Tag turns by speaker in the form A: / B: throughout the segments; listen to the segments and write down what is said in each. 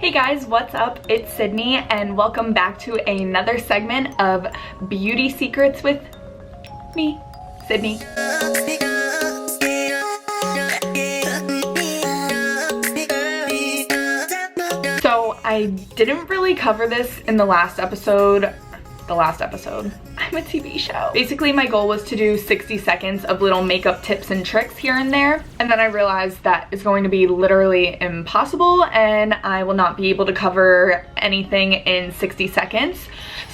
A: Hey guys, what's up? It's Sydney and welcome back to another segment of Beauty Secrets with me, Sydney. So I didn't really cover this in the last episode. I'm a TV show. Basically, my goal was to do 60 seconds of little makeup tips and tricks here and there. And then I realized that is going to be literally impossible and I will not be able to cover anything in 60 seconds.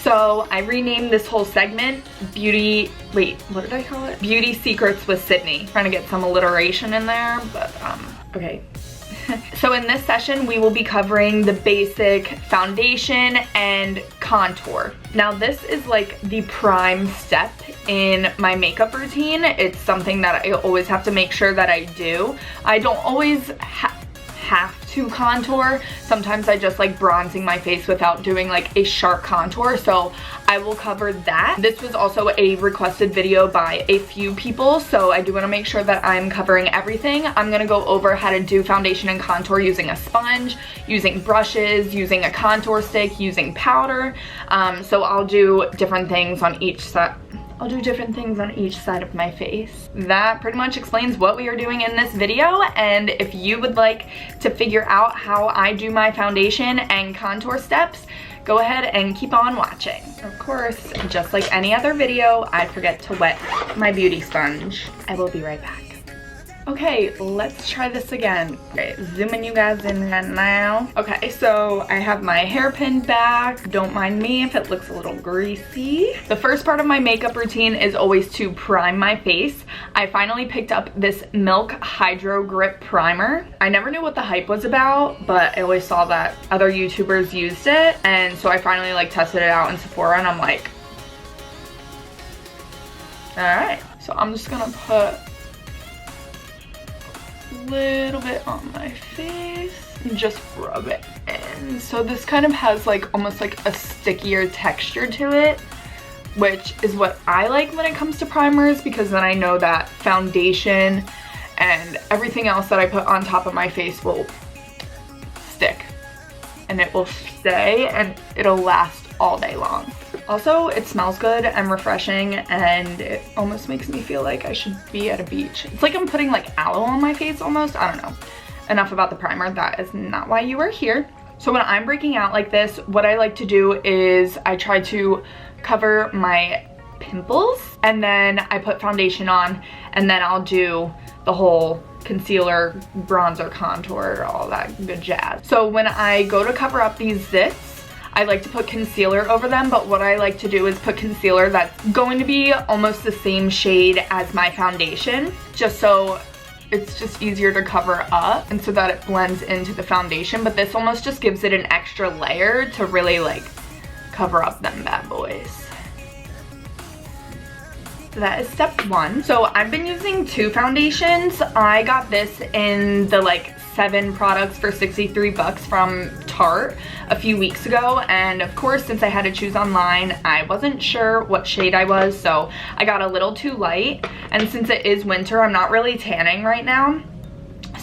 A: So I renamed this whole segment Beauty Secrets with Sydney. Trying to get some alliteration in there, but okay. So in this session, we will be covering the basic foundation and contour. Now this is like the prime step in my makeup routine. It's something that I always have to make sure that I do. I don't always have to contour. Sometimes I just like bronzing my face without doing like a sharp contour, so I will cover that. This was also a requested video by a few people, so I do want to make sure that I'm covering everything. I'm going to go over how to do foundation and contour using a sponge, using brushes, using a contour stick, using powder. So I'll do different things on each side. I'll do different things on each side of my face. That pretty much explains what we are doing in this video, and if you would like to figure out how I do my foundation and contour steps, go ahead and keep on watching. Of course, just like any other video, I forget to wet my beauty sponge. I will be right back. Okay, let's try this again. Okay, zooming you guys in right now. Okay, so I have my hairpin back. Don't mind me if it looks a little greasy. The first part of my makeup routine is always to prime my face. I finally picked up this Milk Hydro Grip Primer. I never knew what the hype was about, but I always saw that other YouTubers used it. And so I finally like tested it out in Sephora and I'm like, all right. So I'm just gonna put little bit on my face and just rub it in. So this kind of has like almost like a stickier texture to it, which is what I like when it comes to primers, because then I know that foundation and everything else that I put on top of my face will stick and it will stay and it'll last all day long. Also, it smells good and refreshing and it almost makes me feel like I should be at a beach. It's like I'm putting like aloe on my face almost. I don't know. Enough about the primer. That is not why you are here. So when I'm breaking out like this, what I like to do is I try to cover my pimples and then I put foundation on and then I'll do the whole concealer, bronzer, contour, all that good jazz. So when I go to cover up these zits, I like to put concealer over them, but what I like to do is put concealer that's going to be almost the same shade as my foundation, just so it's just easier to cover up and so that it blends into the foundation, but this almost just gives it an extra layer to really like cover up them bad boys. So that is step one. So I've been using two foundations. I got this in the like 7 products for 63 bucks from Tarte a few weeks ago, and of course since I had to choose online I wasn't sure what shade I was, so I got a little too light, and since it is winter I'm not really tanning right now,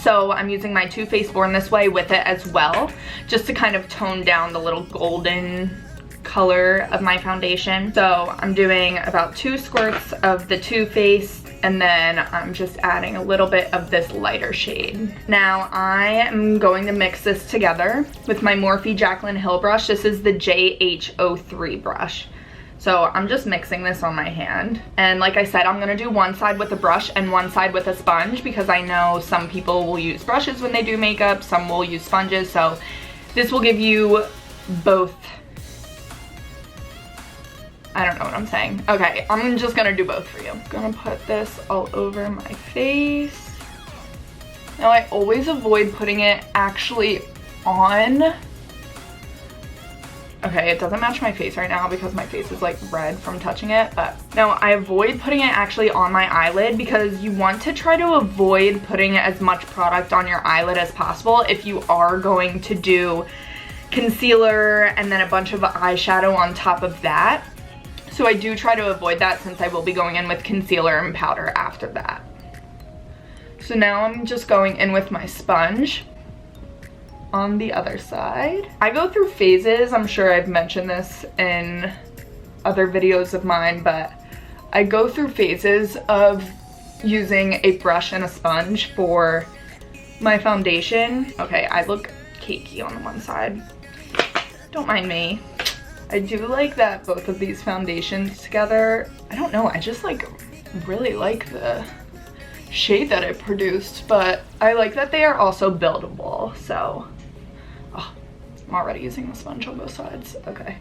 A: so I'm using my Too Faced Born This Way with it as well, just to kind of tone down the little golden color of my foundation. So I'm doing about 2 squirts of the Too Faced and then I'm just adding a little bit of this lighter shade. Now I am going to mix this together with my Morphe Jaclyn Hill brush. This is the JH03 brush. So I'm just mixing this on my hand. And like I said, I'm gonna do one side with a brush and one side with a sponge, because I know some people will use brushes when they do makeup, some will use sponges, so this will give you both. I don't know what I'm saying. Okay, I'm just gonna do both for you. I'm gonna put this all over my face. Now I always avoid putting it actually on. Okay, it doesn't match my face right now because my face is like red from touching it, but no, I avoid putting it actually on my eyelid because you want to try to avoid putting as much product on your eyelid as possible if you are going to do concealer and then a bunch of eyeshadow on top of that. So I do try to avoid that since I will be going in with concealer and powder after that. So now I'm just going in with my sponge on the other side. I go through phases. I'm sure I've mentioned this in other videos of mine, but I go through phases of using a brush and a sponge for my foundation. Okay, I look cakey on the one side. Don't mind me. I do like that both of these foundations together. I don't know, I just like really like the shade that it produced, but I like that they are also buildable. So, oh, I'm already using the sponge on both sides. Okay.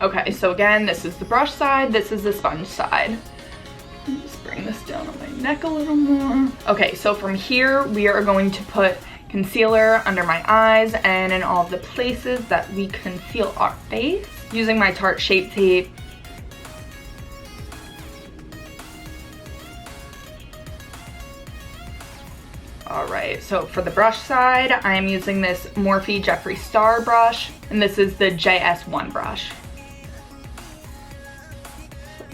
A: Okay, so again, this is the brush side, this is the sponge side. Let me just bring this down on my neck a little more. Okay, so from here, we are going to put concealer under my eyes and in all of the places that we conceal our face using my Tarte Shape Tape. Alright, so for the brush side, I am using this Morphe Jeffree Star brush, and this is the JS1 brush.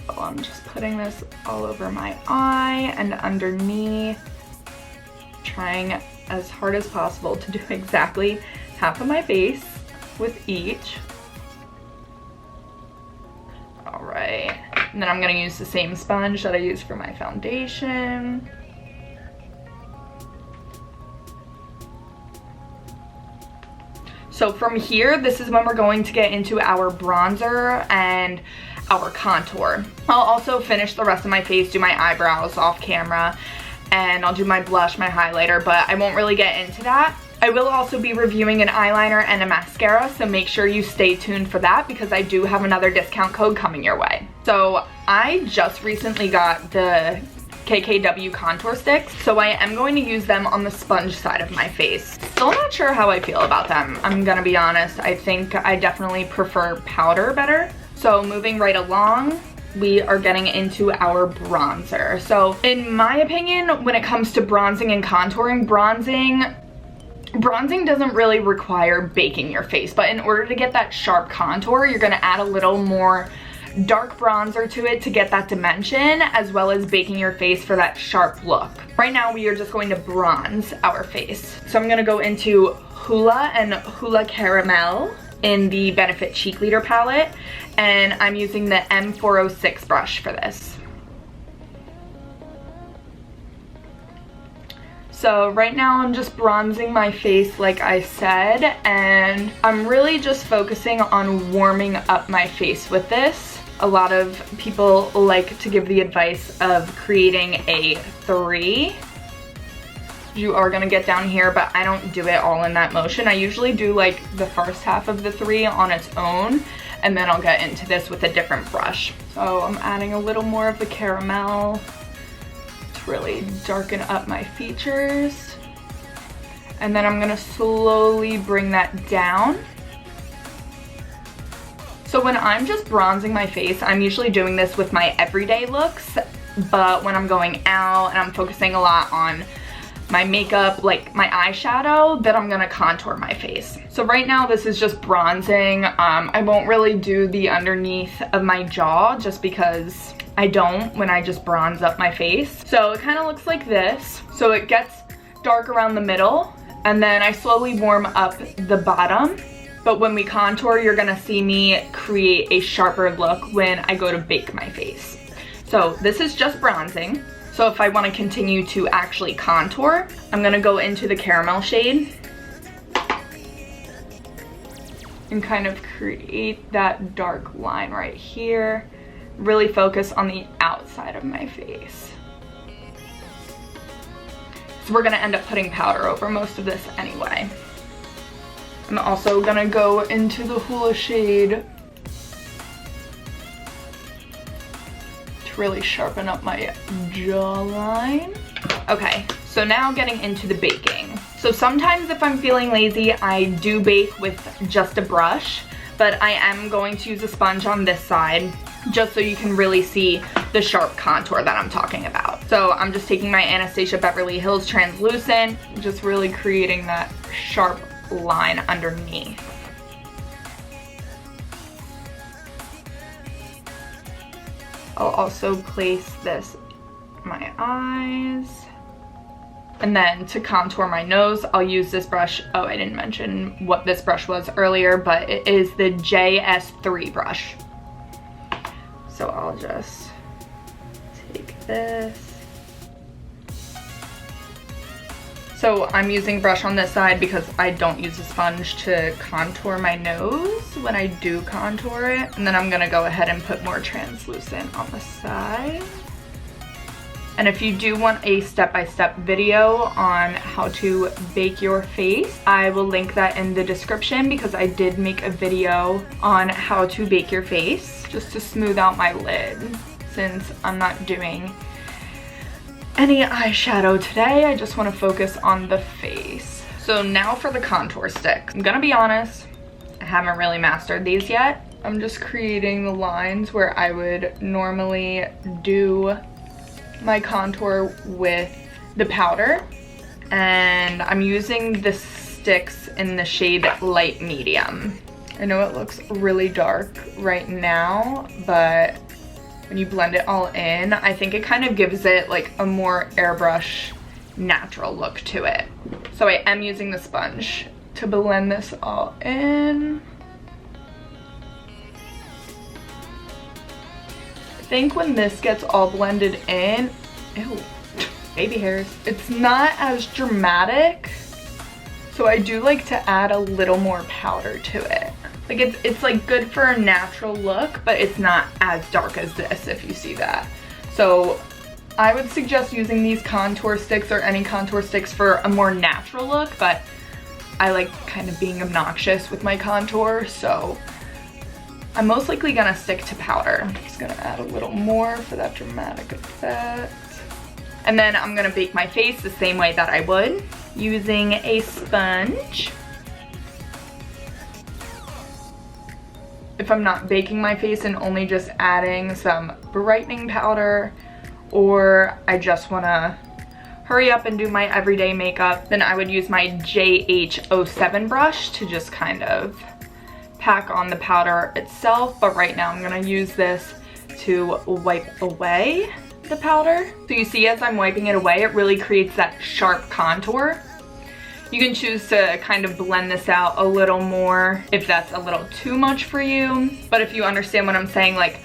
A: So I'm just putting this all over my eye and underneath, trying as hard as possible to do exactly half of my face with each. Alright, and then I'm going to use the same sponge that I used for my foundation. So from here, this is when we're going to get into our bronzer and our contour. I'll also finish the rest of my face, do my eyebrows off camera, and I'll do my blush, my highlighter, but I won't really get into that. I will also be reviewing an eyeliner and a mascara, so make sure you stay tuned for that because I do have another discount code coming your way. So I just recently got the KKW contour sticks, so I am going to use them on the sponge side of my face. Still not sure how I feel about them, I'm gonna be honest. I think I definitely prefer powder better. So moving right along, we are getting into our bronzer. So in my opinion, when it comes to bronzing and contouring, bronzing doesn't really require baking your face, but in order to get that sharp contour, you're gonna add a little more dark bronzer to it to get that dimension, as well as baking your face for that sharp look. Right now we are just going to bronze our face. So I'm gonna go into Hoola and Hoola Caramel in the Benefit Cheek Leader palette, and I'm using the M406 brush for this. So right now I'm just bronzing my face like I said, and I'm really just focusing on warming up my face with this. A lot of people like to give the advice of creating a 3. You are gonna get down here, but I don't do it all in that motion. I usually do like the first half of the 3 on its own, and then I'll get into this with a different brush. So I'm adding a little more of the caramel to really darken up my features. And then I'm gonna slowly bring that down. So when I'm just bronzing my face, I'm usually doing this with my everyday looks, but when I'm going out and I'm focusing a lot on my makeup, like my eyeshadow, then I'm gonna contour my face. So right now this is just bronzing. I won't really do the underneath of my jaw just because I don't when I just bronze up my face. So it kind of looks like this. So it gets dark around the middle, and then I slowly warm up the bottom. But when we contour, you're gonna see me create a sharper look when I go to bake my face. So this is just bronzing. So if I want to continue to actually contour, I'm gonna go into the caramel shade and kind of create that dark line right here. Really focus on the outside of my face. So we're gonna end up putting powder over most of this anyway. I'm also gonna go into the Hoola shade to really sharpen up my jawline. Okay, so now getting into the baking. So sometimes if I'm feeling lazy, I do bake with just a brush, but I am going to use a sponge on this side just so you can really see the sharp contour that I'm talking about. So I'm just taking my Anastasia Beverly Hills Translucent, just really creating that sharp line underneath. I'll also place this in my eyes. And then to contour my nose, I'll use this brush. Oh, I didn't mention what this brush was earlier, but it is the JS3 brush. So I'll just take this. So I'm using brush on this side because I don't use a sponge to contour my nose when I do contour it. And then I'm gonna go ahead and put more translucent on the side. And if you do want a step-by-step video on how to bake your face, I will link that in the description because I did make a video on how to bake your face just to smooth out my lid since I'm not doing any eyeshadow today. I just want to focus on the face. So now for the contour stick. I'm gonna be honest, I haven't really mastered these yet. I'm just creating the lines where I would normally do my contour with the powder. And I'm using the sticks in the shade light medium. I know it looks really dark right now, but when you blend it all in, I think it kind of gives it like a more airbrush natural look to it. So I am using the sponge to blend this all in. I think when this gets all blended in, ew, baby hairs, it's not as dramatic. So I do like to add a little more powder to it. Like it's like good for a natural look, but it's not as dark as this, if you see that. So I would suggest using these contour sticks or any contour sticks for a more natural look, but I like kind of being obnoxious with my contour, so I'm most likely gonna stick to powder. I'm just gonna add a little more for that dramatic effect. And then I'm gonna bake my face the same way that I would, using a sponge. If I'm not baking my face and only just adding some brightening powder, or I just wanna hurry up and do my everyday makeup, then I would use my JH07 brush to just kind of pack on the powder itself. But right now I'm gonna use this to wipe away the powder. So you see, as I'm wiping it away, it really creates that sharp contour. You can choose to kind of blend this out a little more if that's a little too much for you. But if you understand what I'm saying, like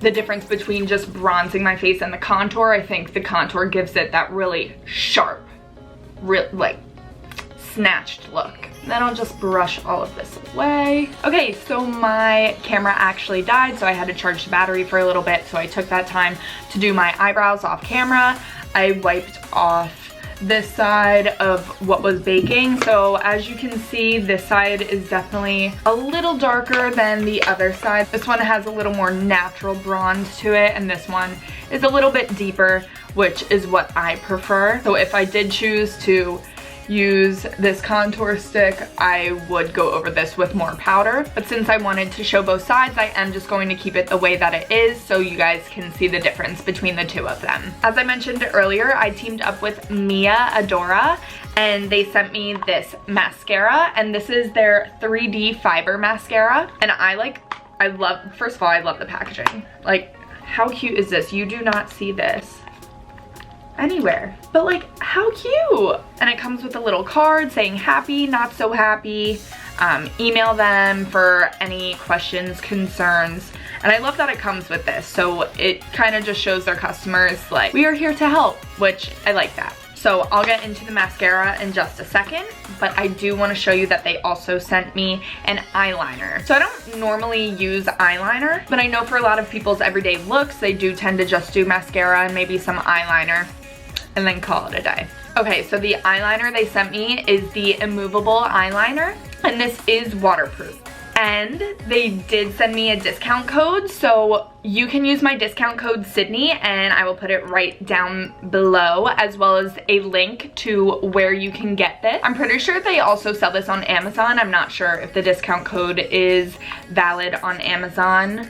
A: the difference between just bronzing my face and the contour, I think the contour gives it that really sharp, like snatched look. Then I'll just brush all of this away. Okay, so my camera actually died, so I had to charge the battery for a little bit, so I took that time to do my eyebrows off camera. I wiped off this side of what was baking. So as you can see, this side is definitely a little darker than the other side. This one has a little more natural bronze to it, and this one is a little bit deeper, which is what I prefer. So if I did choose to use this contour stick, I would go over this with more powder. But since I wanted to show both sides, I am just going to keep it the way that it is so you guys can see the difference between the two of them. As I mentioned earlier, I teamed up with Mia Adora and they sent me this mascara, and this is their 3D Fiber Mascara. And first of all, I love the packaging. Like, how cute is this? You do not see this anywhere, but like, how cute. And it comes with a little card saying happy, not so happy. Email them for any questions, concerns. And I love that it comes with this, so it kind of just shows their customers like, we are here to help, which I like that. So I'll get into the mascara in just a second, but I do want to show you that they also sent me an eyeliner. So I don't normally use eyeliner, but I know for a lot of people's everyday looks, they do tend to just do mascara and maybe some eyeliner and then call it a day. Okay, so the eyeliner they sent me is the immovable eyeliner, and this is waterproof. And they did send me a discount code, so you can use my discount code Sydney, and I will put it right down below, as well as a link to where you can get this. I'm pretty sure they also sell this on Amazon. I'm not sure if the discount code is valid on Amazon.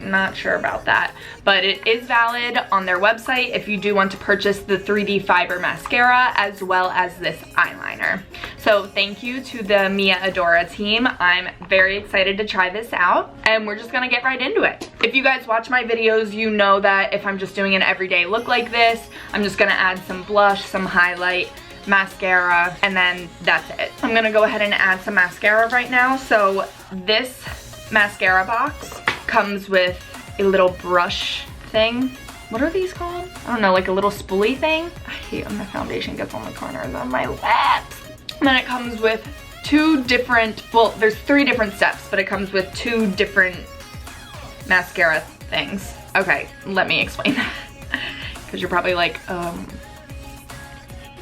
A: not sure about that, but it is valid on their website if you do want to purchase the 3D Fiber Mascara as well as this eyeliner. So thank you to the Mia Adora team. I'm very excited to try this out, and we're just gonna get right into it. If you guys watch my videos, you know that if I'm just doing an everyday look like this, I'm just gonna add some blush, some highlight, mascara, and then that's it. I'm gonna go ahead and add some mascara right now. So this mascara box comes with a little brush thing. What are these called? I don't know, like a little spoolie thing. I hate when the foundation gets on the corners of my lips. And then it comes with two different, well, there's 3 different steps, but it comes with 2 different mascara things. Okay, let me explain that. Because you're probably like,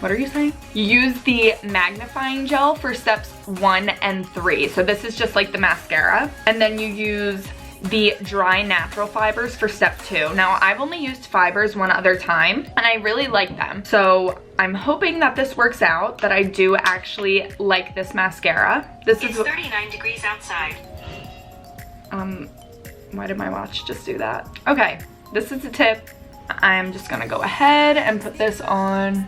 A: what are you saying? You use the magnifying gel for steps 1 and 3. So this is just like the mascara. And then you use the dry natural fibers for step 2. Now I've only used fibers one other time and I really like them. So I'm hoping that this works out, that I do actually like this mascara. It's 39 degrees outside. Why did my watch just do that? Okay, this is the tip. I'm just gonna go ahead and put this on.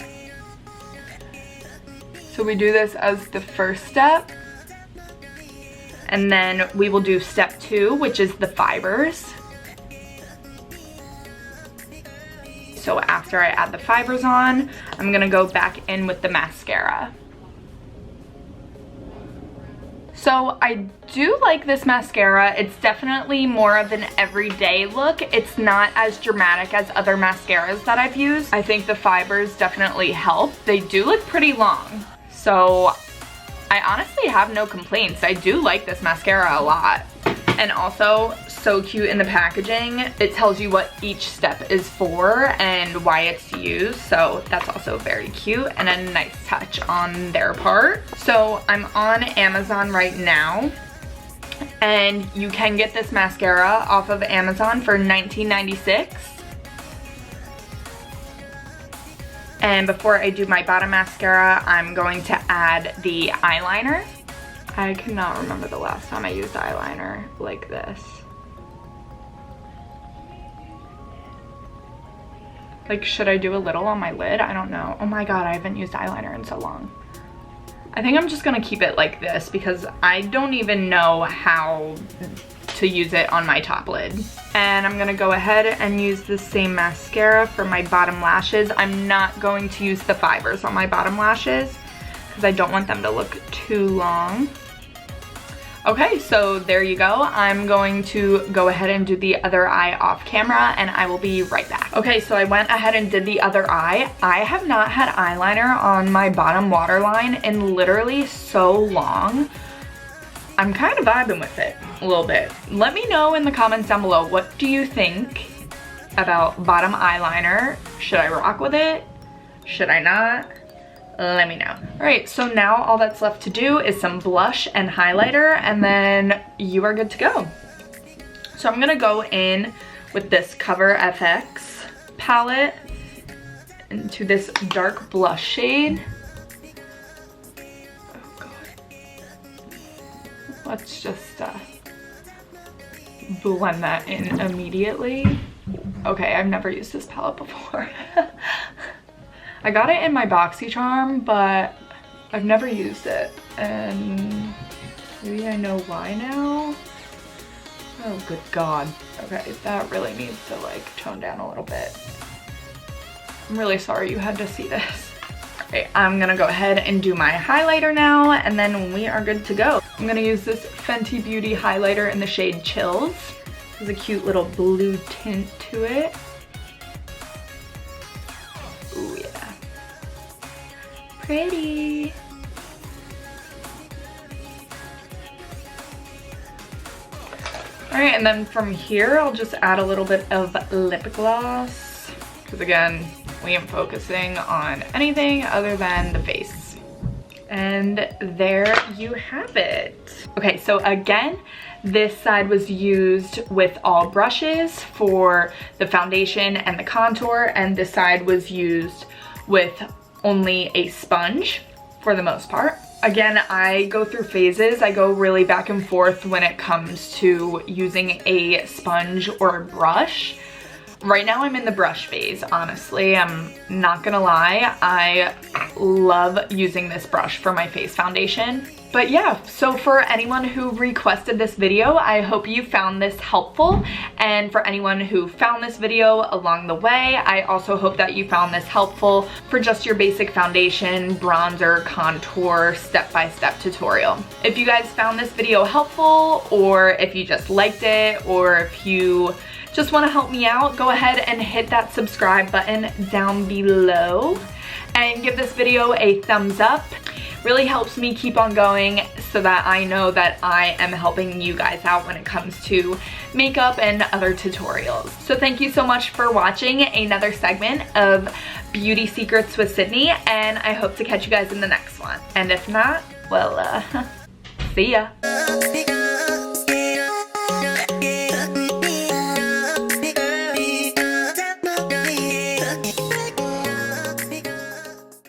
A: So we do this as the first step, and then we will do step 2, which is the fibers. So after I add the fibers on, I'm gonna go back in with the mascara. So I do like this mascara. It's definitely more of an everyday look. It's not as dramatic as other mascaras that I've used. I think the fibers definitely help. They do look pretty long. So I honestly have no complaints. I do like this mascara a lot. And also, so cute in the packaging. It tells you what each step is for and why it's used. So that's also very cute and a nice touch on their part. So I'm on Amazon right now. And you can get this mascara off of Amazon for $19.96. And before I do my bottom mascara, I'm going to add the eyeliner. I cannot remember the last time I used eyeliner like this. Like, should I do a little on my lid? I don't know. Oh my god, I haven't used eyeliner in so long. I think I'm just gonna keep it like this because I don't even know how to use it on my top lid. And I'm gonna go ahead and use the same mascara for my bottom lashes. I'm not going to use the fibers on my bottom lashes because I don't want them to look too long. Okay, so there you go. I'm going to go ahead and do the other eye off camera and I will be right back. Okay, so I went ahead and did the other eye. I have not had eyeliner on my bottom waterline in literally so long. I'm kind of vibing with it a little bit. Let me know in the comments down below, what do you think about bottom eyeliner? Should I rock with it? Should I not? Let me know. All right, so now all that's left to do is some blush and highlighter, and then you are good to go. So I'm gonna go in with this Cover FX palette into this dark blush shade. Oh god. Let's just blend that in immediately. Okay, I've never used this palette before. I got it in my BoxyCharm, but I've never used it, and maybe I know why now. Oh, good god. Okay, that really needs to like tone down a little bit. I'm really sorry you had to see this. Okay, I'm gonna go ahead and do my highlighter now, and then we are good to go. I'm gonna use this Fenty Beauty highlighter in the shade Chills. There's a cute little blue tint to it. Ooh, yeah. Pretty. Alright, and then from here, I'll just add a little bit of lip gloss. Because again, we ain't focusing on anything other than the face. And there you have it. Okay, so again, this side was used with all brushes for the foundation and the contour, and this side was used with only a sponge for the most part. Again, I go through phases. I go really back and forth when it comes to using a sponge or a brush. Right now I'm in the brush phase, honestly. I'm not gonna lie. I love using this brush for my face foundation. But yeah, so for anyone who requested this video, I hope you found this helpful. And for anyone who found this video along the way, I also hope that you found this helpful for just your basic foundation, bronzer, contour, step-by-step tutorial. If you guys found this video helpful, or if you just liked it, or if you just want to help me out, go ahead and hit that subscribe button down below and give this video a thumbs up. Really helps me keep on going so that I know that I am helping you guys out when it comes to makeup and other tutorials. So thank you so much for watching another segment of Beauty Secrets with Sydney, and I hope to catch you guys in the next one. And if not, well, see ya.